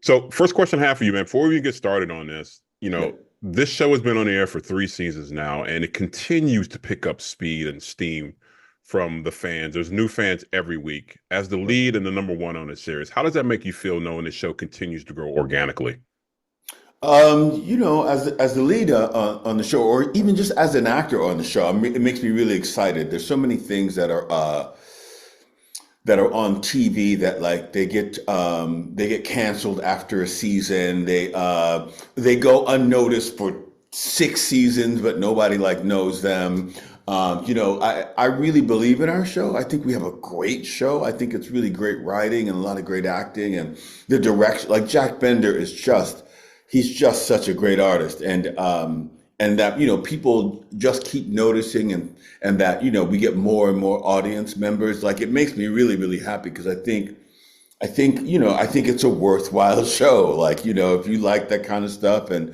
So, first question I have for you, man, before we get started on this, Yeah. this show has been on the air for 3 seasons now, and it continues to pick up speed and steam from the fans. There's new fans every week. As the lead and the number one on the series, how does that make you feel knowing the show continues to grow organically? as the lead on the show, or even just as an actor on the show, it makes me really excited. There's so many things that are on TV that like they get canceled after a season. They go unnoticed for 6 seasons, but nobody like knows them. I really believe in our show. I think we have a great show. I think it's really great writing and a lot of great acting and the direction. Like Jack Bender is just he's just such a great artist, and that people just keep noticing, and that we get more and more audience members. Like it makes me really really happy because I think it's a worthwhile show. Like if you like that kind of stuff, and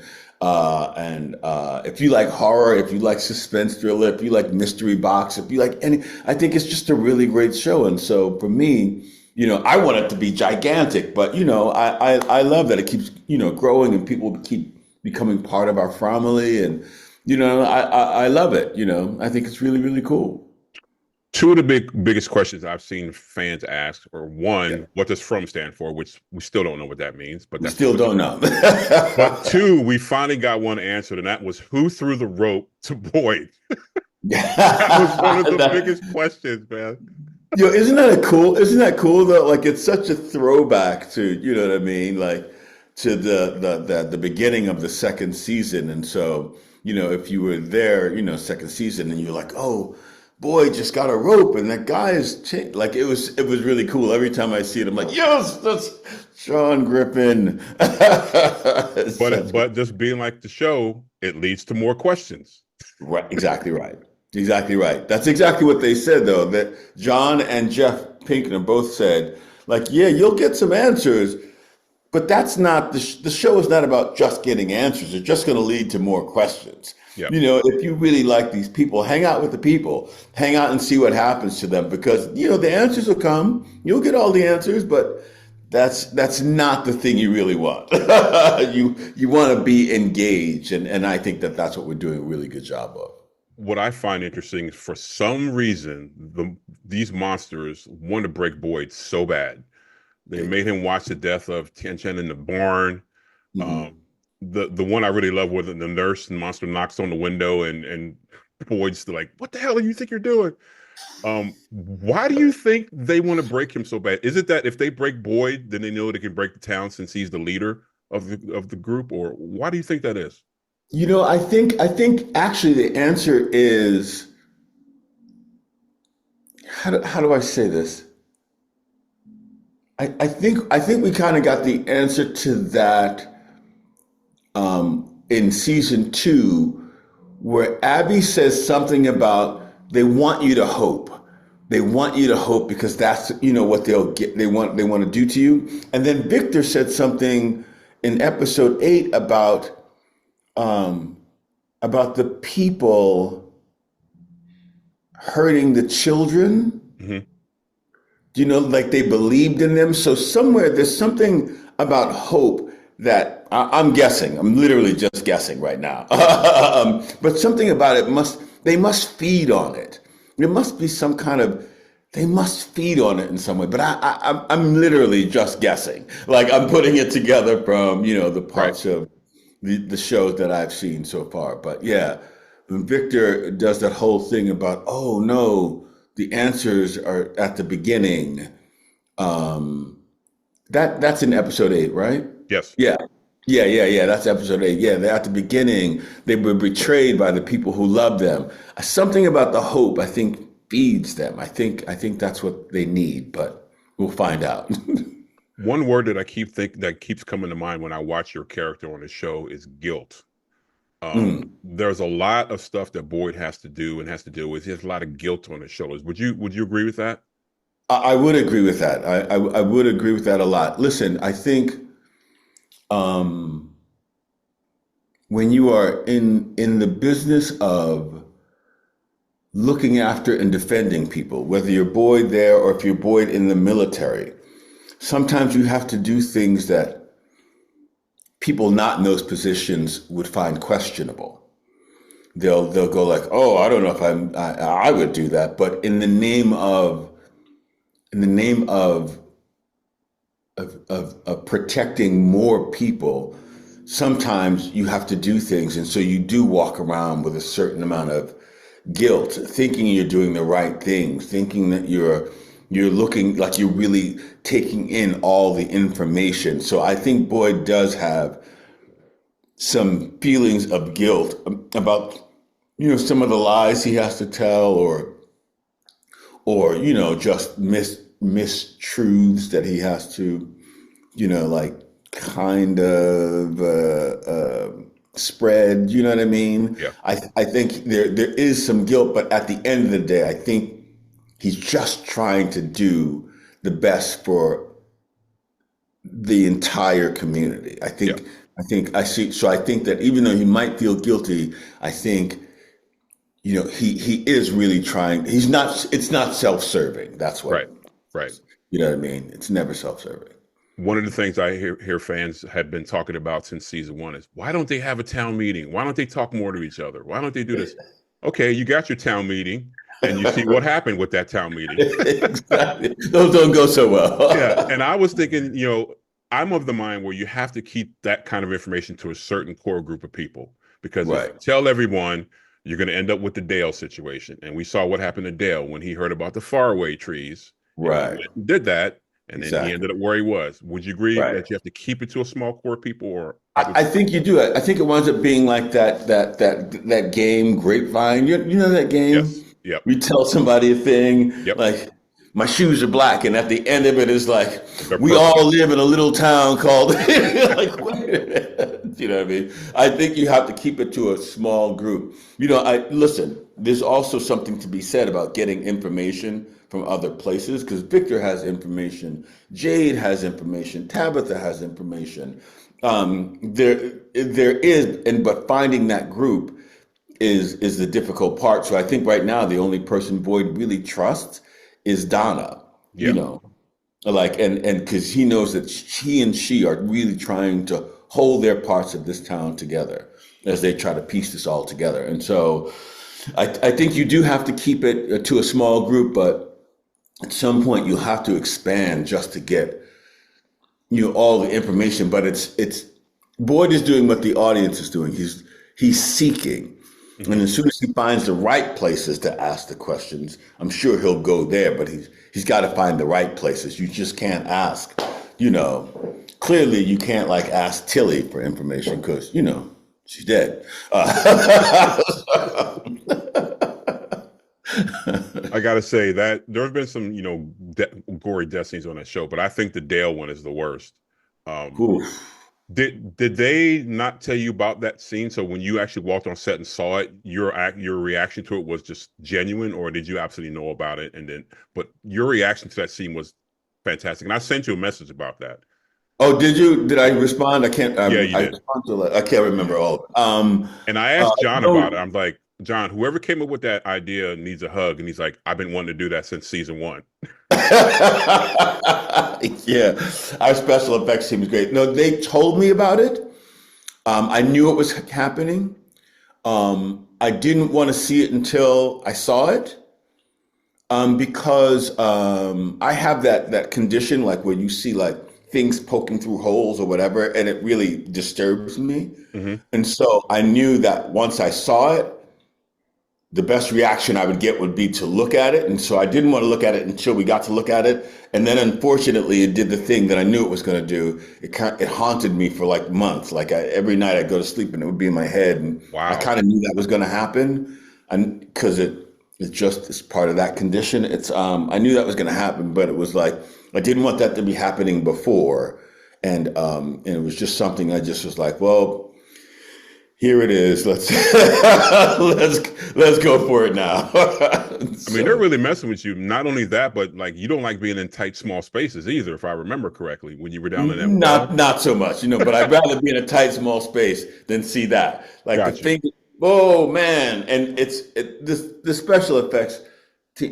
if you like horror, if you like suspense thriller, if you like mystery box, if you like any, I think it's just a really great show. And so for me, I want it to be gigantic, but I love that it keeps growing and people keep becoming part of our family, and I love it. I think it's really really cool. Two of the biggest questions I've seen fans ask are Yeah, one, what does "from" stand for, which we still don't know what that means, but we that's still don't know. but two, we finally got one answered, and that was who threw the rope to Boyd. That was one of the That- biggest questions, man. Isn't that cool though? Like it's such a throwback to, what I mean? Like to the beginning of the second season. And so, if you were there, second season and you're like, oh, boy, just got a rope and that guy is changed. Like it was really cool. Every time I see it, I'm like, yes, that's Sean Griffin. It's But just being like the show, it leads to more questions. right, exactly right. Exactly right. That's exactly what they said, though, that John and Jeff Pinkner both said, like, yeah, you'll get some answers, but that's not the show is not about just getting answers. It's just going to lead to more questions. Yeah. If you really like these people, hang out with the people, hang out and see what happens to them because, the answers will come. You'll get all the answers, but that's not the thing you really want. You want to be engaged, and I think that that's what we're doing a really good job of. What I find interesting is for some reason these monsters want to break Boyd so bad. They They made do. him watch the death of Tian Chen in the barn. Mhm. Um, the one I really love was the nurse and monster knocks on the window and Boyd's like, "What the hell do you think you're doing?" Why do you think they want to break him so bad? Is it that if they break Boyd, then they know they can break the town since he's the leader of the group, or why do you think that is? I think actually the answer is how do I say this? I think we kind of got the answer to that in season two, where Abby says something about they want you to hope. They want you to hope because that's what they'll get. They want to do to you. And then Victor said something in episode 8 um, about the people hurting the children. Mhm. Like they believed in them. So somewhere there's something about hope that I'm guessing. I'm literally just guessing right now. But something about it they must feed on it. There must be some kind of, they must feed on it in some way. But I'm literally just guessing. Like I'm putting it together from, the Right. parts of the shows that I've seen so far. But yeah, when Victor does that whole thing about, oh no, the answers are at the beginning. Um, that's in episode 8, right? Yes. Yeah. Yeah. That's episode 8. Yeah, they're at the beginning. They were betrayed by the people who love them. Something about the hope, I think, feeds them. I think that's what they need, but we'll find out. One word that I keep think that keeps coming to mind when I watch your character on the show is guilt. Mm. There's a lot of stuff that Boyd has to do and has to deal with. He has a lot of guilt on his shoulders. Would you agree with that? I would agree with that. I would agree with that a lot. Listen, I think um, when you are in the business of looking after and defending people, whether you're Boyd there or if you're Boyd in the military. Sometimes you have to do things that people not in those positions would find questionable. They'll go like, oh, I don't know if I would do that, but in the name of protecting more people, sometimes you have to do things, and so you do walk around with a certain amount of guilt, thinking you're doing the right thing, thinking that you're looking like you're really taking in all the information. So I think Boyd does have some feelings of guilt about, some of the lies he has to tell, or just mistruths that he has to, like kind of spread. You know what I mean? Yeah. I think there is some guilt, but at the end of the day, I think he's just trying to do the best for the entire community. Yeah. I see. So I think that even though he might feel guilty, I think, he is really trying. It's not self-serving. That's what. Right. Right. You know what I mean? It's never self-serving. One of the things I hear fans had been talking about since season 1 is, why don't they have a town meeting? Why don't they talk more to each other? Why don't they do this? Okay, you got your town meeting, and you see what happened with that town meeting. Exactly. Those don't go so well. Yeah, and I was thinking, I'm of the mind where you have to keep that kind of information to a certain core group of people, because if you tell everyone, you're going to end up with the Dale situation. And we saw what happened to Dale when he heard about the faraway trees. Right. He did that, and then he ended up where he was. Would you agree that you have to keep it to a small core of people? Or I think you do it. I think it winds up being like that game Grapevine. You know that game? Yes. Yep. You tell somebody a thing, Yep. like, my shoes are black, and at the end of it is like, we all live in a little town called, like, what? You know what I mean? I think you have to keep it to a small group. Listen, there's also something to be said about getting information from other places, because Victor has information, Jade has information, Tabitha has information. There is, but finding that group is the difficult part. So I think right now the only person Boyd really trusts is Donna. Yeah. Like, and because he knows that he and she are really trying to hold their parts of this town together as they try to piece this all together. And so I think you do have to keep it to a small group, but at some point you'll have to expand just to get all the information. But it's Boyd is doing what the audience is doing. He's seeking. Mm-hmm. And as soon as he finds the right places to ask the questions, I'm sure he'll go there, but he's got to find the right places. You just can't ask, clearly you can't like ask Tilly for information because, she's dead. I got to say that there's been some, gory death scenes on that show, but I think the Dale one is the worst. Did they not tell you about that scene? So when you actually walked on set and saw it, your reaction to it was just genuine, or did you absolutely know about it? But your reaction to that scene was fantastic, and I sent you a message about that. Oh, did you? Did I respond? I can't. Yeah, you did. I can't remember all of it. And I asked John about it. I'm like, John, whoever came up with that idea needs a hug, and he's like, I've been wanting to do that since season 1. Yeah, our special effects team is great. No, they told me about it. I knew it was happening. I didn't want to see it until I saw it, because I have that condition, like where you see like things poking through holes or whatever, and it really disturbs me. Mm-hmm. And so I knew that once I saw it, the best reaction I would get would be to look at it. And so I didn't want to look at it until we got to look at it. And then unfortunately, it did the thing that I knew it was going to do. It haunted me for like months. Like every night I'd go to sleep and it would be in my head. And I kind of knew that was going to happen. And because it's just it's part of that condition. I knew that was going to happen, but it was like, I didn't want that to be happening before. And it was just something I just was like, well, here it is. Let's go for it now. I mean, they're really messing with you. Not only that, but like you don't like being in tight, small spaces either, if I remember correctly, when you were down in that. Not so much, but I'd rather be in a tight, small space than see that. Like the thing Oh man, and the special effects,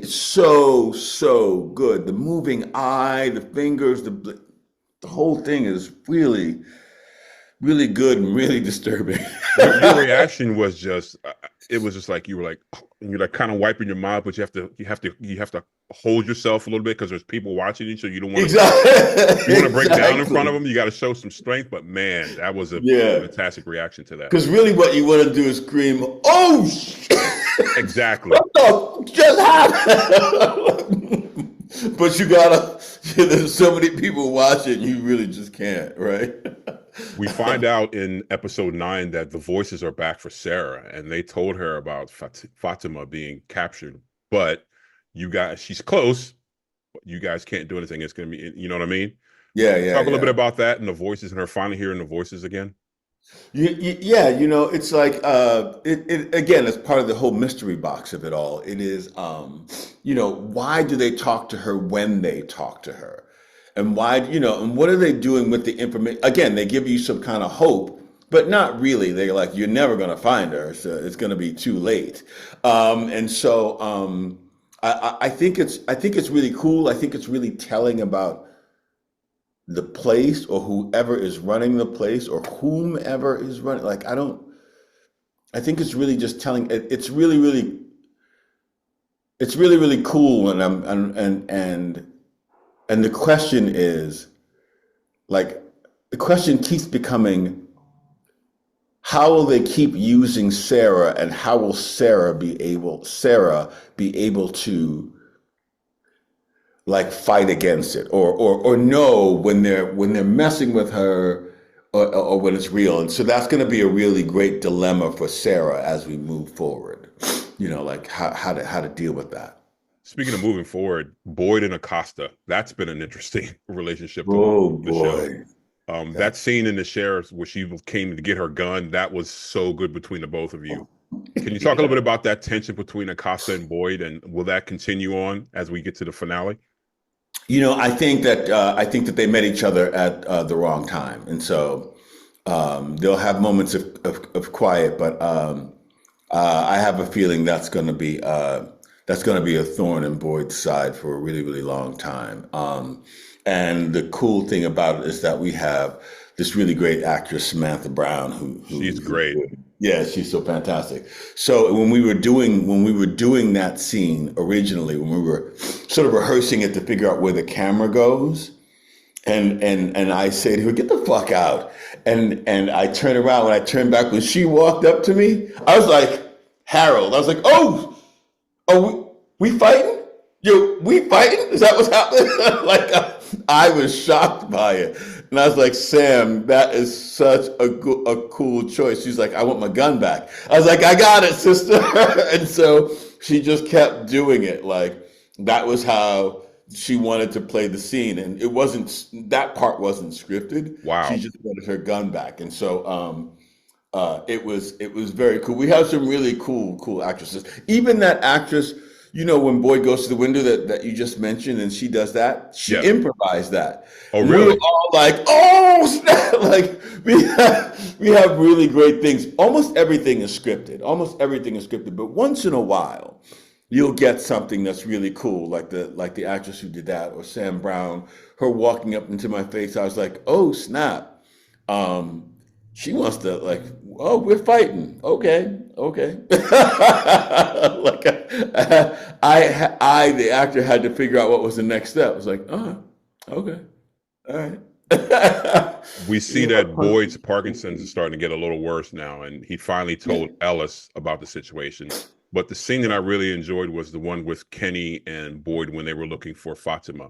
so good. The moving eye, the fingers, the whole thing is really really good and really disturbing. Your reaction was just it was just like you were like and you're like kind of wiping your mouth, but you have to hold yourself a little bit because there's people watching you, so you don't want to Exactly. you want to break down in front of Exactly. them. You got to show some strength. But man, that was a Yeah. fantastic reaction to that. Because really, what you want to do is scream, "Oh shit! Exactly. What the just happened?" But you gotta. There's so many people watching, you really just can't, right? We find out in episode 9 that the voices are back for Sarah, and they told her about Fatima being captured. But you guys, she's close. But you guys can't do anything. It's gonna be, you know what I mean? Yeah, yeah, Talk a little bit yeah. about that and the voices, and her finally hearing the voices again. Yeah, it's like it again, it's part of the whole mystery box of it all. It is why do they talk to her when they talk to her? And why, and what are they doing with the information? Again, they give you some kind of hope, but not really. They're like, you're never going to find her, so it's going to be too late. And so I think it's really cool. I think it's really telling about the place or whoever is running the place or whomever is running. Like, I think it's really just telling it's really, really, it's really, really cool. And the question is like, the question keeps becoming, how will they keep using Sarah and how will Sarah be able to like fight against it or know when they're messing with her or when it's real. And so that's going to be a really great dilemma for Sarah as we move forward. Like how to deal with that. Speaking of moving forward, Boyd and Acosta, that's been an interesting relationship to watch Oh on the show. boy. That scene in the sheriff's where she came to get her gun, that was so good between the both of you. Can you talk a little bit Yeah. about that tension between Acosta and Boyd, and will that continue on as we get to the finale? I think that they met each other at the wrong time, and so they'll have moments of quiet, but I have a feeling that's going to be a thorn in Boyd's side for a really really long time. And the cool thing about it is that we have this really great actress Samantha Brown She's great. yeah, she's so fantastic. So when we were doing that scene originally, when we were sort of rehearsing it to figure out where the camera goes, and I say to her, "Get the fuck out!" And I turn around. When I turned back, when she walked up to me, I was like, Harold. I was like, "Oh, we fighting? We fighting? Is that what's happening?" Like I was shocked by it, and I was like, "Sam, that is such a cool choice." She's like, "I want my gun back." I was like, "I got it, sister." And so she just kept doing it. Like that was how she wanted to play the scene, and it wasn't that part wasn't scripted. She Wow. just wanted her gun back, and so it was very cool. We have some really cool actresses. Even that actress, when Boyd goes to the window that you just mentioned, and she does that, she Yes. improvised that, Oh, and we were really? all like, "Oh snap!" Like we have really great things. Almost everything is scripted. Almost everything is scripted, but once in a while, you'll get something that's really cool, like the actress who did that, or Sam Brown, her walking up into my face. I was like, "Oh snap!" Um, she wants to like, "Oh, we're fighting. Okay, okay." Like the actor had to figure out what was the next step. I was like, "Oh, okay, all right." We see that Boyd's Parkinson's is starting to get a little worse now, and he finally told Ellis about the situation. But the scene that I really enjoyed was the one with Kenny and Boyd when they were looking for Fatima.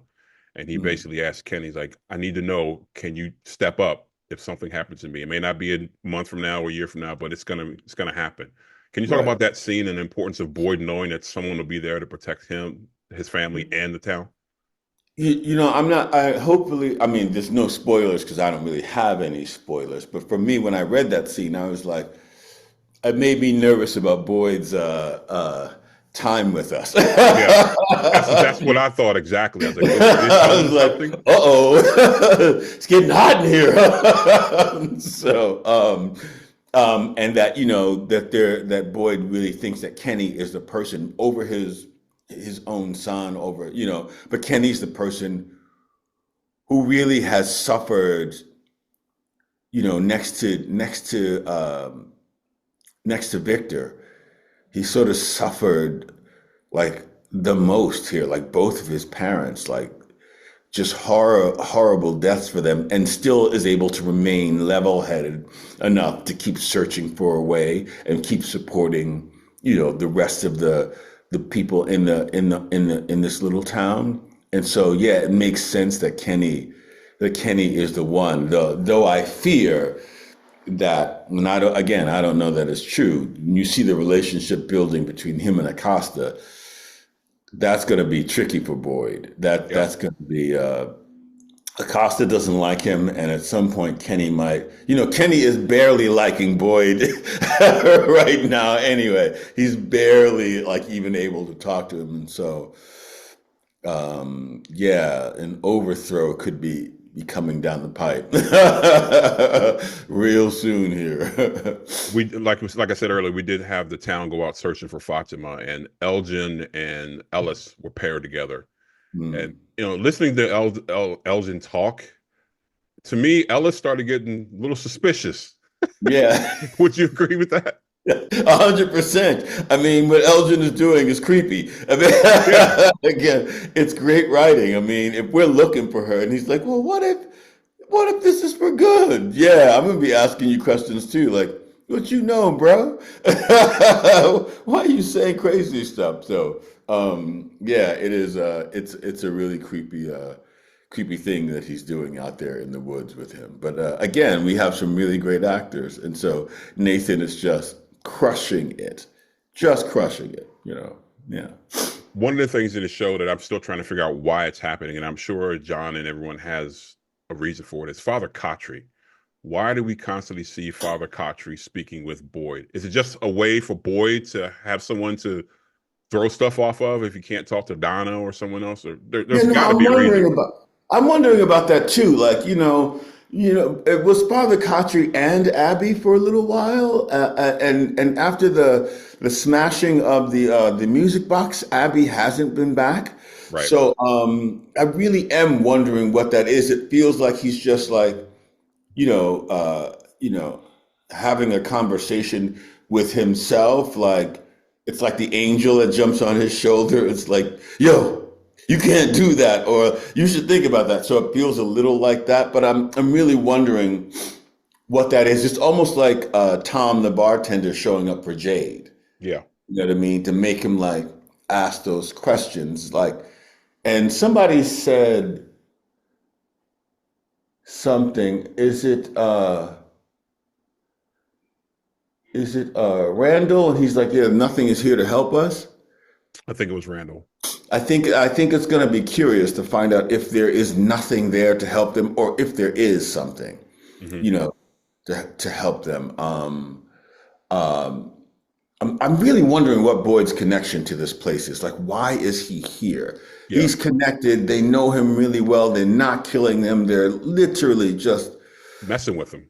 And he Mhm. basically asked Kenny, he's like, I need to know, can you step up if something happens to me? It may not be a month from now or a year from now, but it's gonna happen. Can you talk Right. about that scene and the importance of Boyd knowing that someone will be there to protect him, his family, and the town? I'm not, hopefully, I mean, there's no spoilers because I don't really have any spoilers. But for me, when I read that scene, I was like, it made me nervous about Boyd's time with us. Yeah. I That's what I thought exactly. I was like, oh, did they tell was him like, something? uh-oh, it's getting hot in here. So, and that that Boyd really thinks that Kenny is the person over his own son over but Kenny's the person who really has suffered next to Victor. He sort of suffered like the most here, like both of his parents, like just horrible deaths for them, and still is able to remain level-headed enough to keep searching for a way and keep supporting, the rest of the people in this little town. And so, yeah, it makes sense that Kenny is the one. Though I fear that, and I don't know that it's true. When you see the relationship building between him and Acosta, that's going to be tricky for Boyd. That's going to be Acosta doesn't like him, and at some point Kenny might. Kenny is barely liking Boyd right now. Anyway, he's barely like even able to talk to him, and so an overthrow could be coming down the pipe real soon here. We like I said earlier, we did have the town go out searching for Fatima, and Elgen and Ellis were paired together. And listening to Elgen talk, to me, Ellis started getting a little suspicious. Yeah. Would you agree with that? 100%. I mean, what Elgin is doing is creepy. I mean, again, it's great writing. I mean, if we're looking for her, and he's like, "Well, what if this is for good?" Yeah, I'm gonna be asking you questions too, like, "What you know, bro? Why are you saying crazy stuff?" So, yeah, it is. It's a really creepy thing that he's doing out there in the woods with him. But again, we have some really great actors, and so Nathan is just crushing it. Yeah. One of the things in the show that I'm still trying to figure out why it's happening, and I'm sure John and everyone has a reason for it, is Father Katri. Why do we constantly see Father Katri speaking with Boyd? Is it just a way for Boyd to have someone to throw stuff off of if you can't talk to Donna or someone else? Or there's got to be a reason. I'm wondering about that too. Like, it was Father Katri and Abby for a little while, and after the smashing of the music box, Abby hasn't been back. Right. So I really am wondering what that is. It feels like he's just like, having a conversation with himself. Like it's like the angel that jumps on his shoulder. It's like, yo, you can't do that, or you should think about that. So it feels a little like that, but I'm really wondering what that is. It's almost like Tom, the bartender, showing up for Jade. Yeah. You know what I mean? To make him like ask those questions. Like, and somebody said something. Is it Randall? And he's like, yeah, nothing is here to help us. I think it was Randall. I think it's going to be curious to find out if there is nothing there to help them, or if there is something, to help them. I'm really wondering what Boyd's connection to this place is. Like, why is he here? Yeah. He's connected. They know him really well. They're not killing him. They're literally just messing with him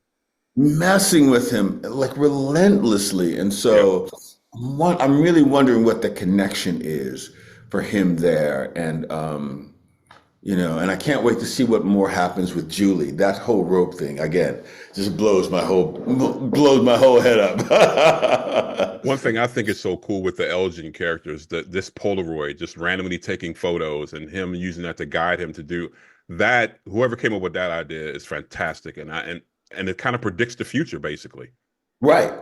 like relentlessly. And so I'm really wondering what the connection is for him there. And, and I can't wait to see what more happens with Julie. That whole rope thing, again, just blows my whole head up. One thing I think is so cool with the Elgin characters, that this Polaroid, just randomly taking photos and him using that to guide him to do that. Whoever came up with that idea is fantastic. And it kind of predicts the future, basically. Right.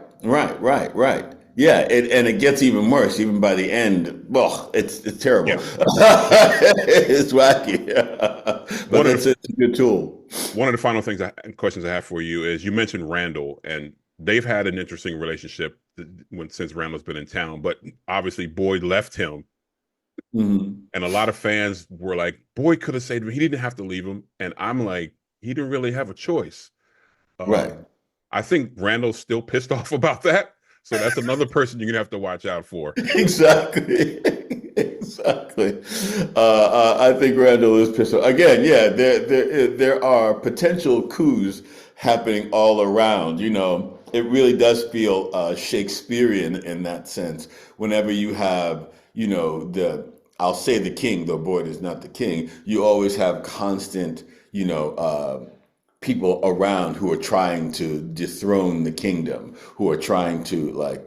Yeah, it gets even worse. Even by the end, well, it's terrible. Yeah. It's wacky, but it's a good tool. One of the final questions I have for you is, you mentioned Randall, and they've had an interesting relationship since Randall's been in town. But obviously, Boyd left him, and a lot of fans were like, Boyd could have saved him. He didn't have to leave him, and I'm like, he didn't really have a choice. Right. I think Randall's still pissed off about that. So that's another person you're gonna have to watch out for. Exactly. I think Randall is pissed off. Again, yeah, there are potential coups happening all around. it really does feel Shakespearean in that sense. Whenever you have, I'll say the king, though Boyd is not the king, you always have constant, people around who are trying to dethrone the kingdom, who are trying to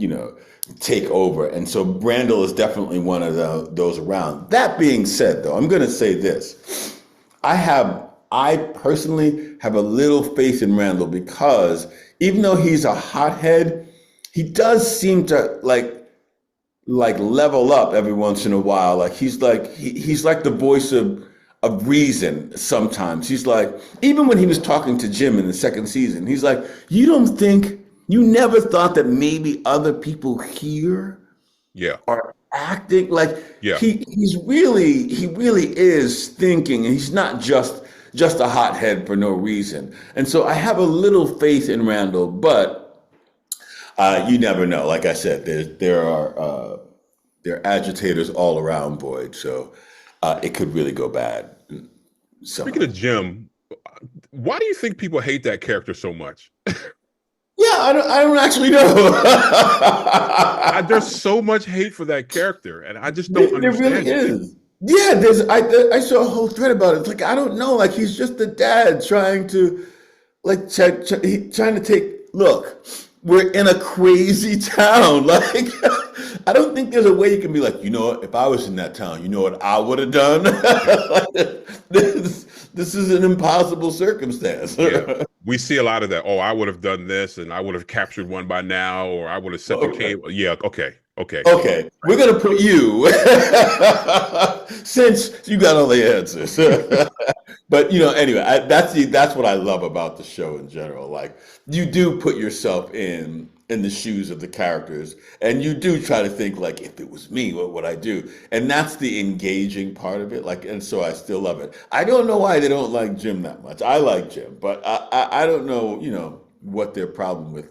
take over. And so Randall is definitely one of those around. That being said, though, I'm going to say this. I personally have a little faith in Randall because even though he's a hothead, he does seem to level up every once in a while. Like he's like the voice of reason sometimes. He's like, even when he was talking to Jim in the second season, he's like, you never thought that maybe other people here Yeah. are acting like Yeah. he really is thinking, and he's not just a hothead for no reason. And so I have a little faith in Randall, but you never know. Like I said, there are agitators all around Boyd, so it could really go bad. Speaking of Jim, why do you think people hate that character so much? Yeah, I don't actually know. There's so much hate for that character, and I just don't There understand really it. is. Yeah, I saw a whole thread about it. It's like, I don't know, like he's just a dad trying to trying to look, we're in a crazy town. Like I don't think there's a way you can be like, if I was in that town, you know what I would have done? This is an impossible circumstance. Yeah. We see a lot of that. Oh, I would have done this, and I would have captured one by now, or I would have set the cable. Yeah, okay. Okay, we're gonna put you since you got all the answers. But anyway, that's what I love about the show in general. Like you do put yourself in the shoes of the characters, and you do try to think like, if it was me, what would I do? And that's the engaging part of it. And so I still love it. I don't know why they don't like Jim that much. I like Jim, but I don't know, what their problem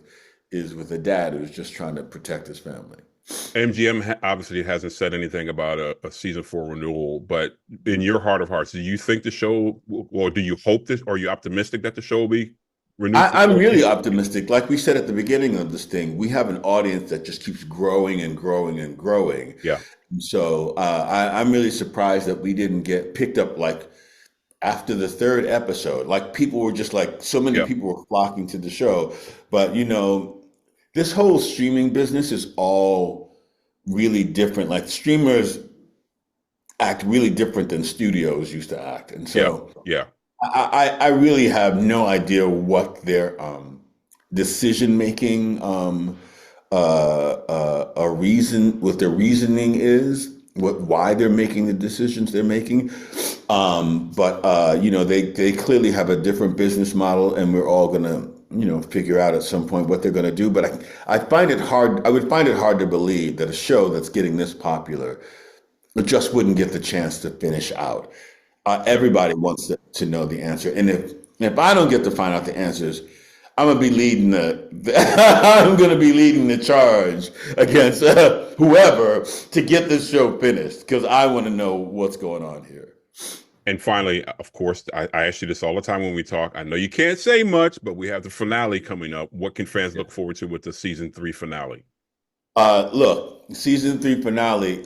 is with a dad who's just trying to protect his family. MGM obviously hasn't said anything about a season 4 renewal, but in your heart of hearts, do you think the show, or do you hope this, or are you optimistic that the show will be renewed? I'm really optimistic. Like we said at the beginning of this thing, we have an audience that just keeps growing and growing and growing. Yeah. So I'm really surprised that we didn't get picked up after the third episode. Like people were just so many people were flocking to the show. But this whole streaming business is all really different. Like streamers act really different than studios used to act. And so I really have no idea what their decision making what their reasoning is, why they're making the decisions they're making. But they clearly have a different business model, and we're all gonna figure out at some point what they're going to do. But I find it hard. I would find it hard to believe that a show that's getting this popular just wouldn't get the chance to finish out. Everybody wants to know the answer, and if I don't get to find out the answers, I'm gonna be leading I'm gonna be leading the charge against whoever to get this show finished, because I want to know what's going on here. And finally, of course, I ask you this all the time when we talk. I know you can't say much, but we have the finale coming up. What can fans look forward to with the season 3 finale? Look, season 3 finale.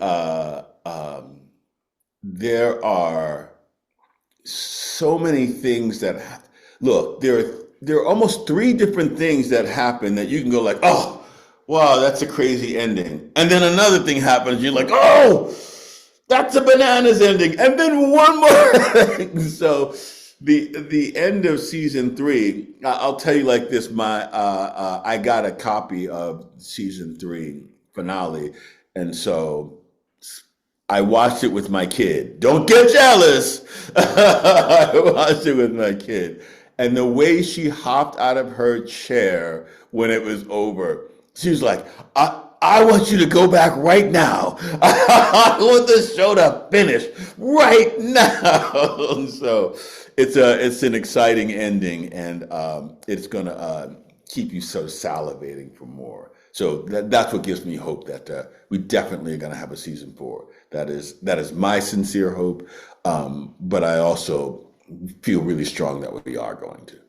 There are so many things that look. There are almost 3 different things that happen that you can go like, oh, wow, that's a crazy ending, and then another thing happens. You're like, oh, that's a bananas ending, and then one more. So the end of season 3, I'll tell you like this: I got a copy of season 3 finale, and so I watched it with my kid. Don't get jealous. I watched it with my kid, and the way she hopped out of her chair when it was over, she was like, I want you to go back right now. I want this show to finish right now. So it's an exciting ending, and it's gonna keep you so salivating for more. So that's what gives me hope that we definitely are gonna have a season 4. That is my sincere hope, but I also feel really strong that we are going to.